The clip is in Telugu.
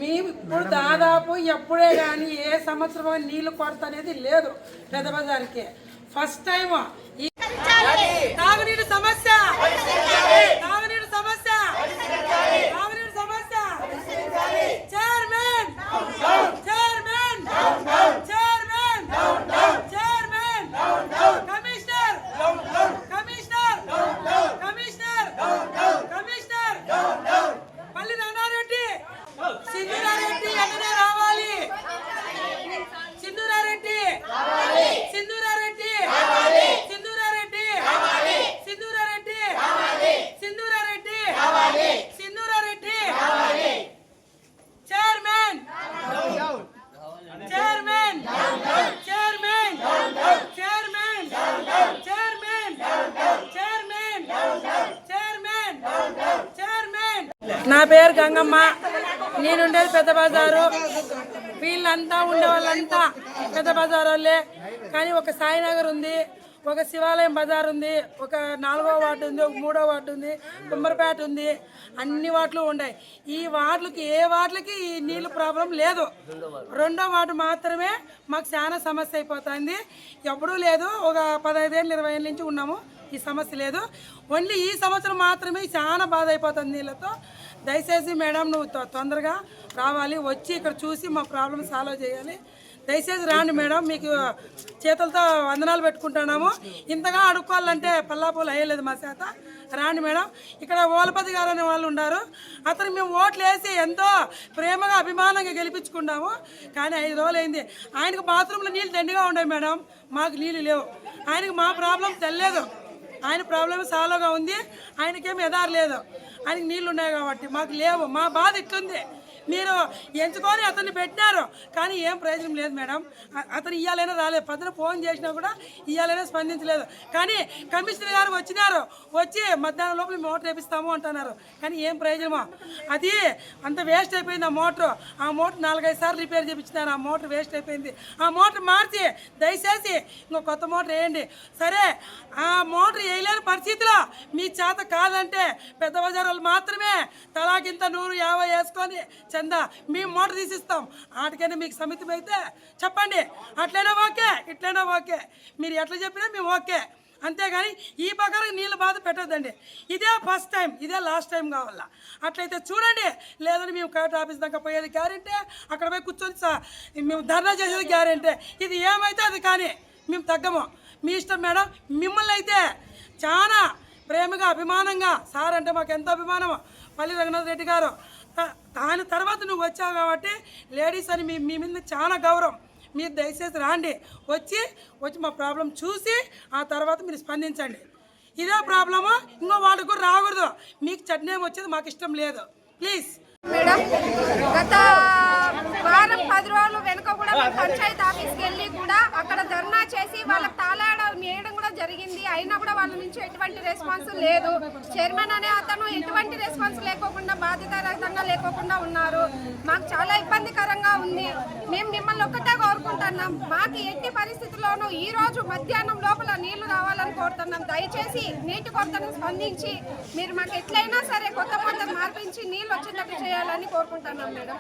మేము ఇప్పుడు దాదాపు ఎప్పుడే కానీ ఏ సంవత్సరం నీళ్లు కొరత అనేది లేదు పెద్ద బజార్కి. ఫస్ట్ టైం ఈ తాగునీరు సమస్య తాగునీరు సమస్య తాగునీరు సమస్య chairman chairman chairman chairman commissioner commissioner commissioner commissioner పల్లి నానారెడ్డి సింధూరారెడ్డి వెంటనే రావాలి. Sindhura Reddy Sindhura Reddy Sindhura Reddy Sindhura Reddy Sindhura Reddy Sindhura Reddy chairman chairman chairman chairman chairman chairman chairman chairman. నా పేరు గంగమ్మ, నేనుండేది పెద్ద బజారు. వీళ్ళంతా ఉండే వాళ్ళంతా పెద్ద బజార్ వాళ్ళే. కానీ ఒక సాయినగర్ ఉంది, ఒక శివాలయం బజార్ ఉంది, ఒక 4వ వార్డు ఉంది, ఒక 3వ వార్డు ఉంది, కుమ్మరిపేట ఉంది. అన్ని వార్డులు ఉన్నాయి. ఈ వార్డులకి ఏ వార్డులకి ఈ నీళ్ళు ప్రాబ్లం లేదు. 2వ వార్డు మాత్రమే మాకు చాలా సమస్య అయిపోతుంది. ఎప్పుడూ లేదు. ఒక 15 ఏళ్ళు 20 ఏళ్ళ నుంచి ఉన్నాము, ఈ సమస్య లేదు. ఓన్లీ ఈ సంవత్సరం మాత్రమే చాలా బాధ అయిపోతుంది నీళ్ళతో. దయచేసి మేడం నువ్వు తొందరగా రావాలి, వచ్చి ఇక్కడ చూసి మా ప్రాబ్లం సాల్వ్ చేయాలి. దయచేసి రాండి మేడం, మీకు చేతులతో వందనాలు పెట్టుకుంటున్నాము. ఇంతగా అడుక్కోవాలంటే పల్లాపూలు అయ్యలేదు మా చేత. రాండి మేడం. ఇక్కడ ఓలపతి గారు అనే వాళ్ళు ఉన్నారు. అతను మేము ఓట్లు వేసి ఎంతో ప్రేమగా అభిమానంగా గెలిపించుకున్నాము. కానీ 5 రోజులు అయింది. ఆయనకు బాత్రూంలో నీళ్ళు దండిగా ఉన్నాయి మేడం, మాకు నీళ్ళు లేవు. ఆయనకు మా ప్రాబ్లం తెలియదు. ఆయన ప్రాబ్లం సాల్వ్గా ఉంది, ఆయనకేం ఎదారు లేదు. ఆయనకి నీళ్ళు ఉన్నాయి కాబట్టి మాకు లేవు. మా బాధ ఇట్లుంది. మీరు ఎంచుకొని అతన్ని పెట్టినారు, కానీ ఏం ప్రయోజనం లేదు మేడం. అతను ఇయ్యాలైనా రాలేదు. పొద్దున ఫోన్ చేసినా కూడా ఇయ్యాలైనా స్పందించలేదు. కానీ కమిషనర్ గారు వచ్చినారు, వచ్చి మధ్యాహ్నం లోపల మోటార్ వేపిస్తాము అంటున్నారు. కానీ ఏం ప్రయోజనమో, అది అంత వేస్ట్ అయిపోయింది. ఆ మోటార్ 4-5 సార్లు రిపేర్ చేయించినారు. ఆ మోటార్ వేస్ట్ అయిపోయింది. ఆ మోటార్ మార్చి దయచేసి ఇంకో కొత్త మోటార్ వేయండి. సరే, ఆ మోటార్ వేయలేని పరిస్థితిలో మీ చేత కాదంటే పెద్ద బజార్ వాళ్ళు మాత్రమే తలాకింత 150 వేసుకొని చందా మేము మోటార్ తీసిస్తాం. ఆటికైనా మీకు సమితి అయితే చెప్పండి. అట్లైనా ఓకే, ఇట్లైనా ఓకే. మీరు ఎట్లా చెప్పినా మేము ఓకే. అంతేగాని ఈ ప్రకారం నీళ్ళు బాధ పెట్టద్దండి. ఇదే ఫస్ట్ టైం, ఇదే లాస్ట్ టైం కావాలా. అట్లయితే చూడండి. లేదని మేము కలెక్టర్ ఆఫీస్ దాకా పోయేది గ్యారెంటీ, అక్కడ పోయి కూర్చొని మేము ధర్నా చేసేది గ్యారెంటీ. ఇది ఏమైతే అది కానీ మేము తగ్గము. మీ ఇష్టం మేడం. మిమ్మల్ని అయితే చాలా ప్రేమగా అభిమానంగా, సార్ అంటే మాకు ఎంతో అభిమానం, పల్లి రంగనాథ్ రెడ్డి గారు. దాని తర్వాత నువ్వు వచ్చావు కాబట్టి లేడీస్ అని మీ మీద చాలా గౌరవం. మీరు దయచేసి రాండి, వచ్చి మా ప్రాబ్లం చూసి ఆ తర్వాత మీరు స్పందించండి. ఇదే ప్రాబ్లము ఇంకో వాళ్ళకు కూడా రాకూడదు. మీకు చట్నీ వచ్చేది మాకు ఇష్టం లేదు. ప్లీజ్ మేడం, గత వారం 10 రోజులు వెనుక కూడా మేము పంచాయతీ ఆఫీస్కి వెళ్ళి కూడా అక్కడ ధర్నా చేసి వాళ్ళకి తాళాడ వేయడం కూడా జరిగింది. అయినా కూడా వాళ్ళ నుంచి ఎటువంటి రెస్పాన్స్ లేదు. చైర్మన్ అనే అతను ఎటువంటి రెస్పాన్స్ లేకోకుండా, బాధ్యతారహితంగా లేకోకుండా ఉన్నారు. మాకు చాలా ఇబ్బందికరంగా ఉంది. మేము మిమ్మల్ని ఒక్కటే కోరుకుంటున్నాం, మాకు ఎట్టి పరిస్థితుల్లోనూ ఈ రోజు మధ్యాహ్నం లోపల నీళ్లు రావాలని కోరుతున్నాం. దయచేసి నీటి కొరతను స్పందించి మీరు మాకు ఎట్లయినా సరే కొత్త మోటార్ మార్పించి నీళ్ళు వచ్చేటట్టు చేయాలని కోరుకుంటున్నాం మేడం.